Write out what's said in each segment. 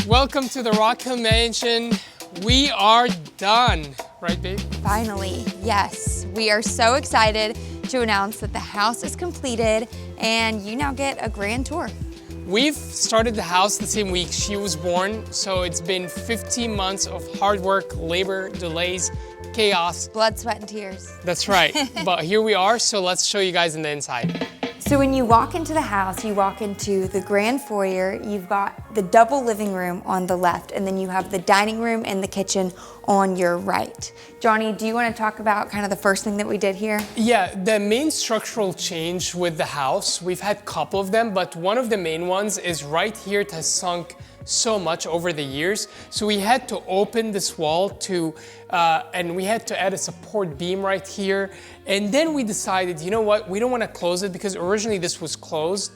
Welcome to the Rockhill Mansion. We are done, right babe? Finally, yes. We are so excited to announce that the house is completed and you now get a grand tour. We've started the house the same week she was born, so it's been 15 months of hard work, labor, delays, chaos. Blood, sweat, and tears. That's right, but here we are, so let's show you guys in the inside. So when you walk into the house, you walk into the grand foyer, you've got the double living room on the left, and then you have the dining room and the kitchen on your right. Johnny, do you want to talk about kind of the first thing that we did here? Yeah, the main structural change with the house, we've had a couple of them, but one of the main ones is right here. It has sunk so much over the years. So we had to open this wall to, and we had to add a support beam right here. And then we decided, you know what, we don't want to close it because originally this was closed.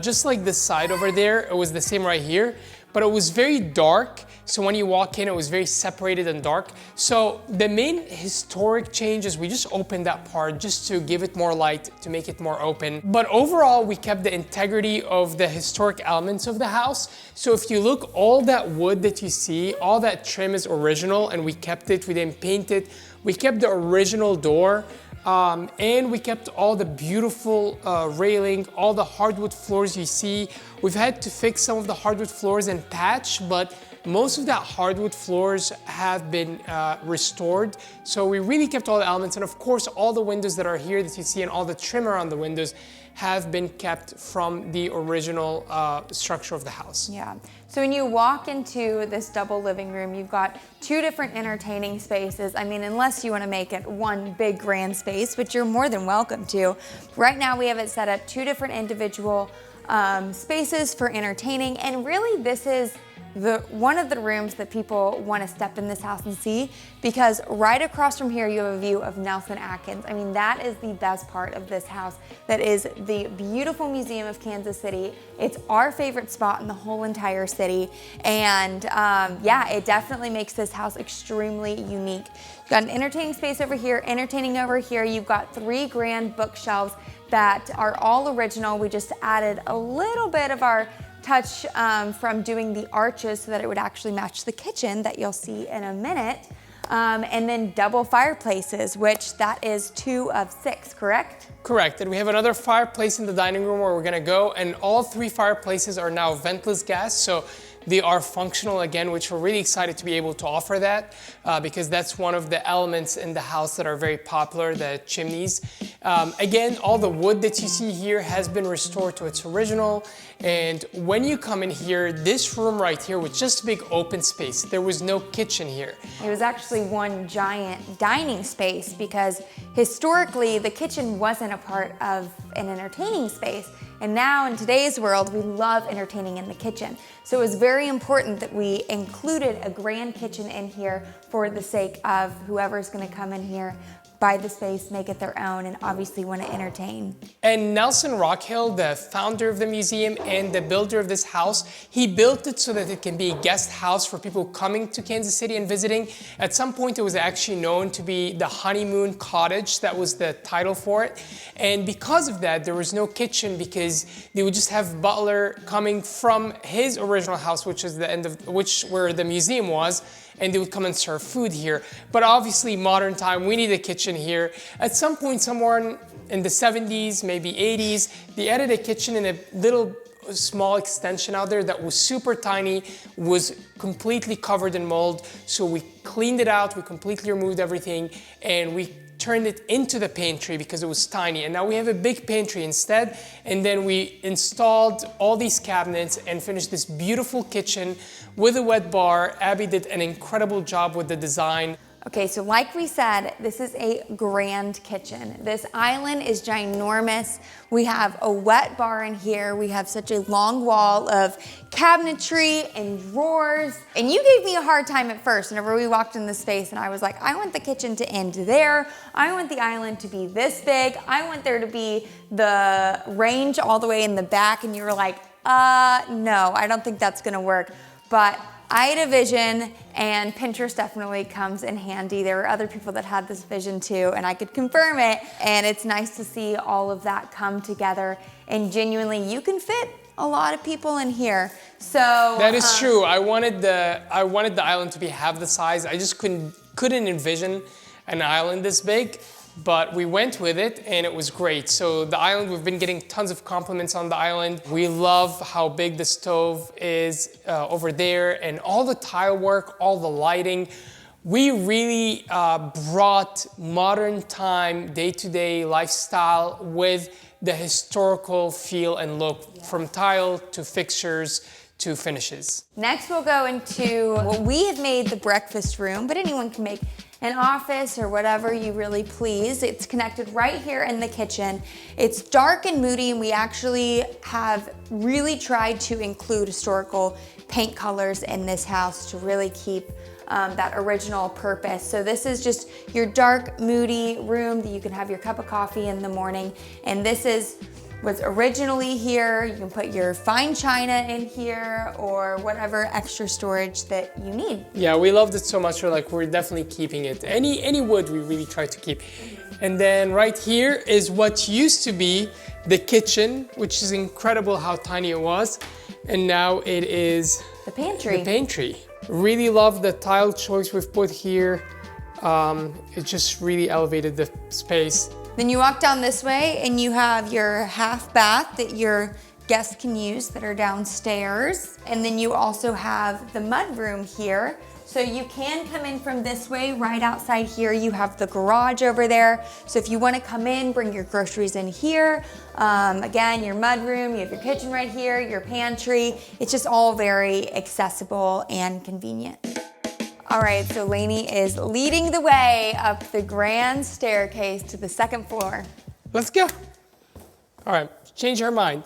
Just like this side over there, it was the same right here, but it was very dark. So when you walk in, it was very separated and dark. So the main historic change is we just opened that part just to give it more light, to make it more open. But overall, we kept the integrity of the historic elements of the house. So if you look, all that wood that you see, all that trim is original, and we kept it, we didn't paint it. We kept the original door. And we kept all the beautiful railing, all the hardwood floors you see. We've had to fix some of the hardwood floors and patch, but most of that hardwood floors have been restored. So we really kept all the elements. And of course, all the windows that are here that you see and all the trim around the windows have been kept from the original structure of the house. Yeah. So when you walk into this double living room, you've got two different entertaining spaces. I mean, unless you want to make it one big grand space, which you're more than welcome to. Right now we have it set up two different individual spaces for entertaining, and really this is one of the rooms that people want to step in this house and see, because right across from here you have a view of Nelson Atkins. I mean, that is the best part of this house. That is the beautiful Museum of Kansas City. It's our favorite spot in the whole entire city, and yeah, it definitely makes this house extremely unique. You've got an entertaining space over here, entertaining over here. You've got 3 grand bookshelves that are all original. We just added a little bit of our touch from doing the arches so that it would actually match the kitchen that you'll see in a minute. And then double fireplaces, which that is 2 of 6, correct? Correct, and we have another fireplace in the dining room where we're gonna go, and all 3 fireplaces are now ventless gas, so they are functional again, which we're really excited to be able to offer that because that's one of the elements in the house that are very popular, the chimneys. Again, all the wood that you see here has been restored to its original. And when you come in here, this room right here was just a big open space. There was no kitchen here. It was actually one giant dining space because historically the kitchen wasn't a part of an entertaining space. And now in today's world, we love entertaining in the kitchen. So it was very important that we included a grand kitchen in here for the sake of whoever's gonna come in here, buy the space, make it their own, and obviously want to entertain. And Nelson Rockhill, the founder of the museum and the builder of this house, he built it so that it can be a guest house for people coming to Kansas City and visiting. At some point, it was actually known to be the honeymoon cottage. That was the title for it. And because of that, there was no kitchen because they would just have butler coming from his original house, which is the end of where the museum was, and they would come and serve food here. But obviously, modern time, we need a kitchen here. At some point, somewhere in the 70s, maybe 80s, they added a kitchen in a little small extension out there that was super tiny, was completely covered in mold. So we cleaned it out, we completely removed everything, and we turned it into the pantry because it was tiny. And now we have a big pantry instead. And then we installed all these cabinets and finished this beautiful kitchen with a wet bar. Abby did an incredible job with the design. Okay, so like we said, this is a grand kitchen. This island is ginormous. We have a wet bar in here. We have such a long wall of cabinetry and drawers. And you gave me a hard time at first whenever we walked in this space, and I was like, I want the kitchen to end there. I want the island to be this big. I want there to be the range all the way in the back. And you were like, no, I don't think that's gonna work. But I had a vision, and Pinterest definitely comes in handy. There were other people that had this vision too, and I could confirm it. And it's nice to see all of that come together. And genuinely, you can fit a lot of people in here. So that is true. I wanted the island to be half the size. I just couldn't envision an island this big, but we went with it and it was great. So the island, we've been getting tons of compliments on the island. We love how big the stove is over there, and all the tile work, all the lighting. We really brought modern time, day-to-day lifestyle with the historical feel and look, from tile to fixtures to finishes. Next we'll go into what we have made the breakfast room, but anyone can make an office or whatever you really please. It's connected right here in the kitchen. It's dark and moody, and we actually have really tried to include historical paint colors in this house to really keep that original purpose. So this is just your dark, moody room that you can have your cup of coffee in the morning. And this is what's originally here. You can put your fine china in here or whatever extra storage that you need. Yeah, we loved it so much. We're definitely keeping it. Any wood we really try to keep. And then right here is what used to be the kitchen, which is incredible how tiny it was. And now it is the pantry. The pantry. Really love the tile choice we've put here. It just really elevated the space. Then you walk down this way and you have your half bath that your guests can use that are downstairs. And then you also have the mud room here. So you can come in from this way. Right outside here, you have the garage over there. So if you want to come in, bring your groceries in here. Again, your mud room, you have your kitchen right here, your pantry. It's just all very accessible and convenient. All right, so Lainey is leading the way up the grand staircase to the second floor. Let's go. All right, change our mind.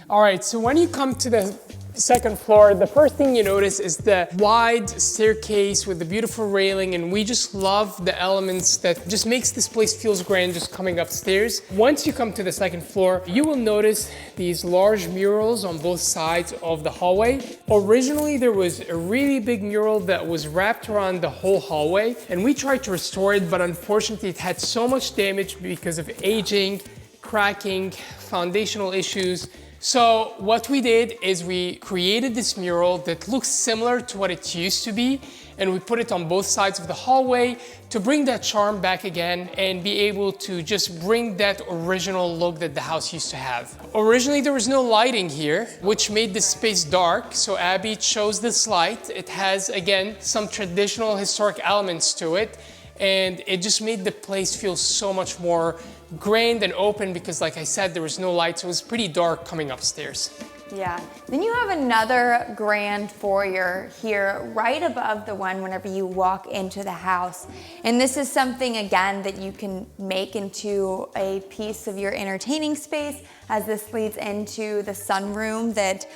All right, so when you come to the second floor, the first thing you notice is the wide staircase with the beautiful railing, and we just love the elements that just makes this place feels grand just coming upstairs. Once you come to the second floor, you will notice these large murals on both sides of the hallway. Originally, there was a really big mural that was wrapped around the whole hallway, and we tried to restore it, but unfortunately it had so much damage because of aging, cracking, foundational issues. So what we did is we created this mural that looks similar to what it used to be, and we put it on both sides of the hallway to bring that charm back again and be able to just bring that original look that the house used to have. Originally there was no lighting here, which made this space dark, so Abby chose this light. It has, again, some traditional historic elements to it, and it just made the place feel so much more grand and open because, like I said, there was no light, so it was pretty dark coming upstairs. Yeah. Then you have another grand foyer here right above the one whenever you walk into the house. And this is something, again, that you can make into a piece of your entertaining space, as this leads into the sunroom that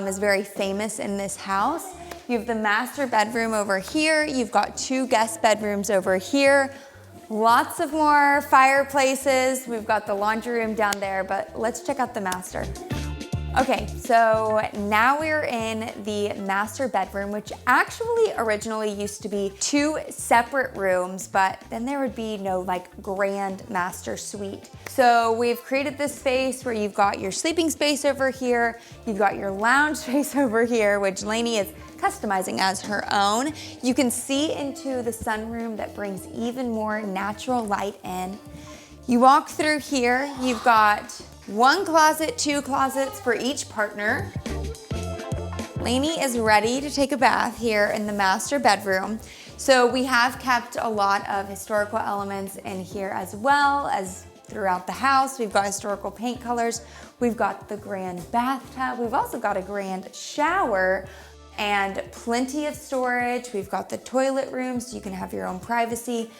is very famous in this house. You have the master bedroom over here. You've got two guest bedrooms over here. Lots of more fireplaces. We've got the laundry room down there, but let's check out the master. Okay, so now we're in the master bedroom, which actually originally used to be two separate rooms, but then there would be no grand master suite. So we've created this space where you've got your sleeping space over here, you've got your lounge space over here, which Lainey is customizing as her own. You can see into the sunroom that brings even more natural light in. You walk through here, you've got one closet, two closets for each partner. Lainey is ready to take a bath here in the master bedroom. So we have kept a lot of historical elements in here as well as throughout the house. We've got historical paint colors. We've got the grand bathtub. We've also got a grand shower and plenty of storage. We've got the toilet room so you can have your own privacy,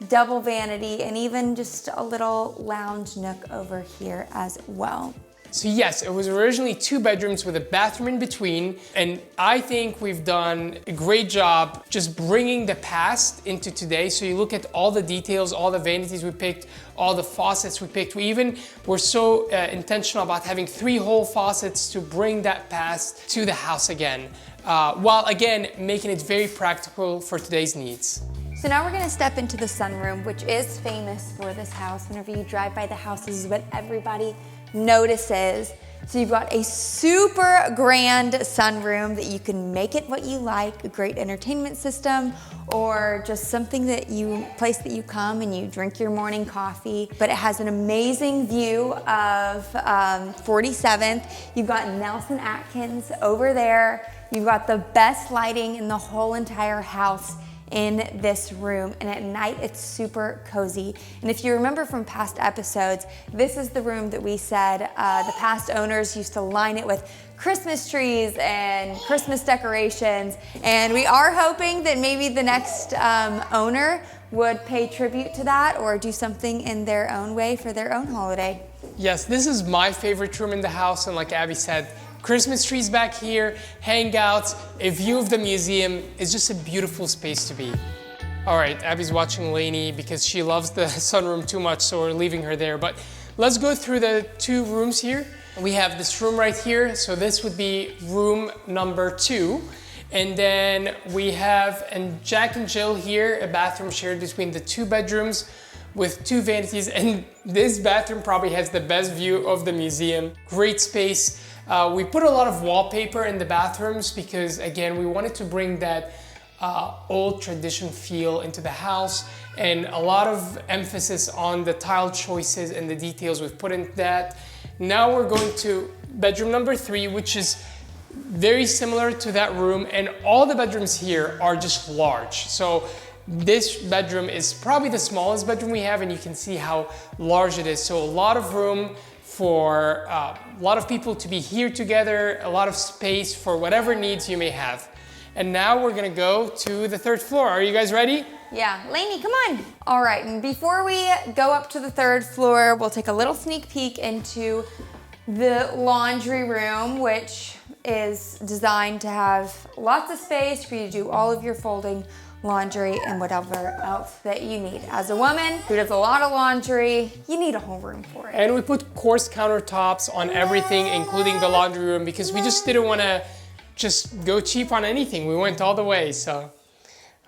double vanity, and even just a little lounge nook over here as well. So yes, it was originally two bedrooms with a bathroom in between, and I think we've done a great job just bringing the past into today. So you look at all the details, all the vanities we picked, all the faucets we picked. We even were so intentional about having 3 whole faucets to bring that past to the house again, while again making it very practical for today's needs. So now we're gonna step into the sunroom, which is famous for this house. Whenever you drive by the house, this is what everybody notices. So you've got a super grand sunroom that you can make it what you like, a great entertainment system, or just something place that you come and you drink your morning coffee. But it has an amazing view of 47th. You've got Nelson Atkins over there. You've got the best lighting in the whole entire house in this room, and at night it's super cozy. And if you remember from past episodes, this is the room that we said the past owners used to line it with Christmas trees and Christmas decorations, and we are hoping that maybe the next owner would pay tribute to that or do something in their own way for their own holiday. Yes, this is my favorite room in the house, and like Abby said, Christmas trees back here, hangouts, a view of the museum. It's just a beautiful space to be. All right, Abby's watching Lainey because she loves the sunroom too much, so we're leaving her there. But let's go through the 2 rooms here. We have this room right here, so this would be room number 2. And then we have Jack and Jill here, a bathroom shared between the 2 bedrooms with 2 vanities. And this bathroom probably has the best view of the museum. Great space. We put a lot of wallpaper in the bathrooms because, again, we wanted to bring that old tradition feel into the house, and a lot of emphasis on the tile choices and the details we've put into that. Now we're going to bedroom number 3, which is very similar to that room, and all the bedrooms here are just large. So this bedroom is probably the smallest bedroom we have, and you can see how large it is. So a lot of room for a lot of people to be here together, a lot of space for whatever needs you may have. And now we're gonna go to the 3rd floor. Are you guys ready? Yeah, Lainey, come on. All right, and before we go up to the 3rd floor, we'll take a little sneak peek into the laundry room, which is designed to have lots of space for you to do all of your folding, laundry, and whatever else that you need. As a woman who does a lot of laundry, you need a whole room for it. And we put coarse countertops on everything, including the laundry room, because we just didn't want to just go cheap on anything. We went all the way, so.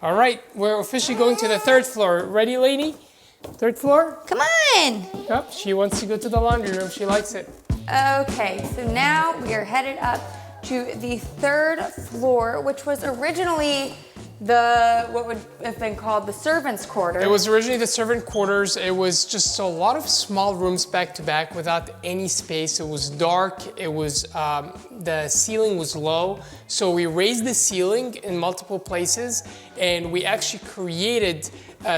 All right, we're officially going to the 3rd floor. Ready, Lainey? 3rd floor? Come on! Yep, she wants to go to the laundry room. She likes it. Okay, so now we are headed up to the 3rd floor, which was originally what would have been called the servants' quarter. It was originally the servant quarters. It was just a lot of small rooms back to back without any space. It was dark. It was the ceiling was low, so we raised the ceiling in multiple places, and we actually created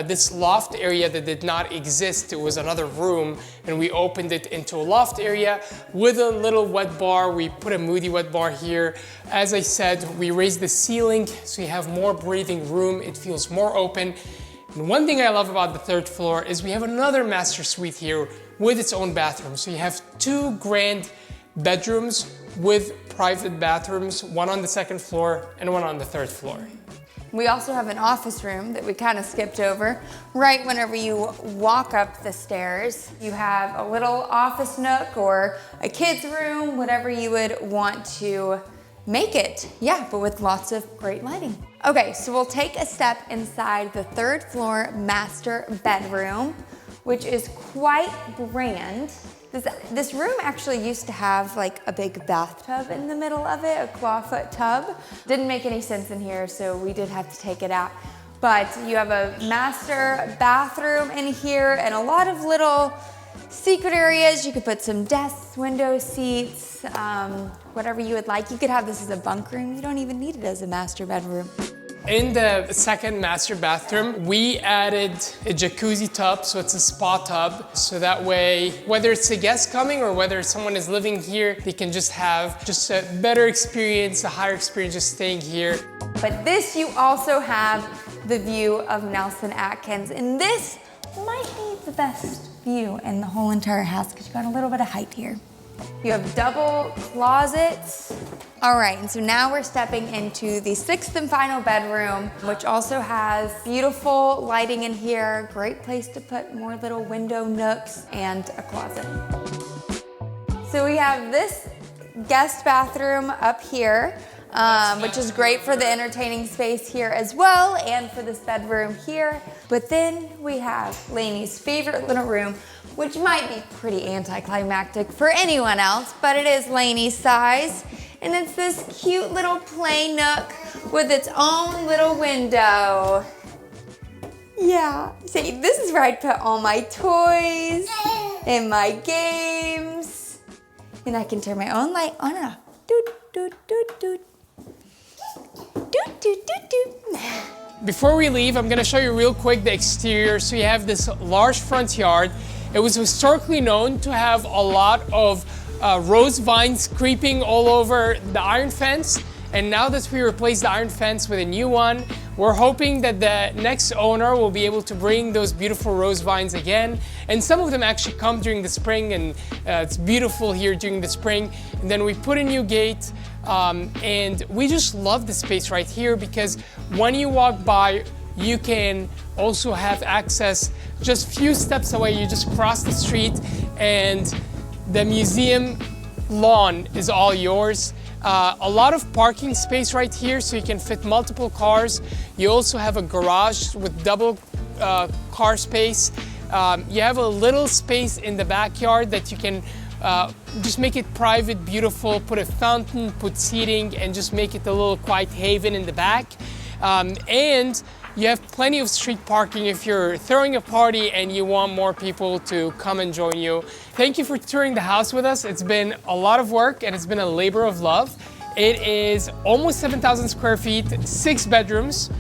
this loft area that did not exist. It was another room, and we opened it into a loft area with a little wet bar. We put a Moody wet bar here. As I said, we raised the ceiling so you have more breathing room. It feels more open. And one thing I love about the 3rd floor is we have another master suite here with its own bathroom. So you have 2 grand bedrooms with private bathrooms, one on the 2nd floor and one on the 3rd floor. We also have an office room that we kind of skipped over. Right whenever you walk up the stairs, you have a little office nook or a kid's room, whatever you would want to make it. Yeah, but with lots of great lighting. Okay, so we'll take a step inside the 3rd floor master bedroom, which is quite grand. This room actually used to have like a big bathtub in the middle of it, a clawfoot tub. Didn't make any sense in here, so we did have to take it out. But you have a master bathroom in here and a lot of little secret areas. You could put some desks, window seats, whatever you would like. You could have this as a bunk room. You don't even need it as a master bedroom. In the 2nd master bathroom, we added a jacuzzi tub, so it's a spa tub. So that way, whether it's a guest coming or whether someone is living here, they can just have just a better experience, a higher experience just staying here. But this, you also have the view of Nelson Atkins. And this might be the best view in the whole entire house because you got a little bit of height here. You have double closets. All right, and so now we're stepping into the 6th and final bedroom, which also has beautiful lighting in here, great place to put more little window nooks and a closet. So we have this guest bathroom up here. which is great for the entertaining space here as well and for this bedroom here. But then we have Lainey's favorite little room, which might be pretty anticlimactic for anyone else, but it is Lainey's size. And it's this cute little play nook with its own little window. Yeah, see, this is where I put all my toys and my games. And I can turn my own light on and off. Doot, doot, doot, doot. Doot, doot, doot, doot. Before we leave, I'm gonna show you real quick the exterior. So you have this large front yard. It was historically known to have a lot of rose vines creeping all over the iron fence. And now that we replaced the iron fence with a new one, we're hoping that the next owner will be able to bring those beautiful rose vines again. And some of them actually come during the spring, and it's beautiful here during the spring. And then we put a new gate, and we just love the space right here because when you walk by, you can also have access just a few steps away. You just cross the street and the museum lawn is all yours. A lot of parking space right here so you can fit multiple cars. You also have a garage with double car space. You have a little space in the backyard that you can just make it private, beautiful, put a fountain, put seating, and just make it a little quiet haven in the back. And you have plenty of street parking if you're throwing a party and you want more people to come and join you. Thank you for touring the house with us. It's been a lot of work and it's been a labor of love. It is almost 7,000 square feet, 6 bedrooms,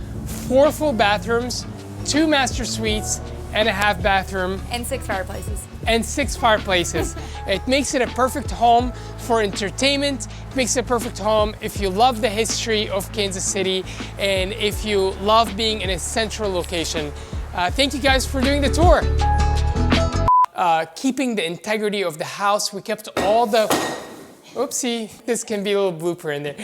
4 full bathrooms, 2 master suites, and a half bathroom. And 6 fireplaces. And 6 fireplaces. It makes it a perfect home for entertainment. It makes it a perfect home if you love the history of Kansas City and if you love being in a central location. Thank you guys for doing the tour. Keeping the integrity of the house, we kept all the, oopsie, this can be a little blooper in there.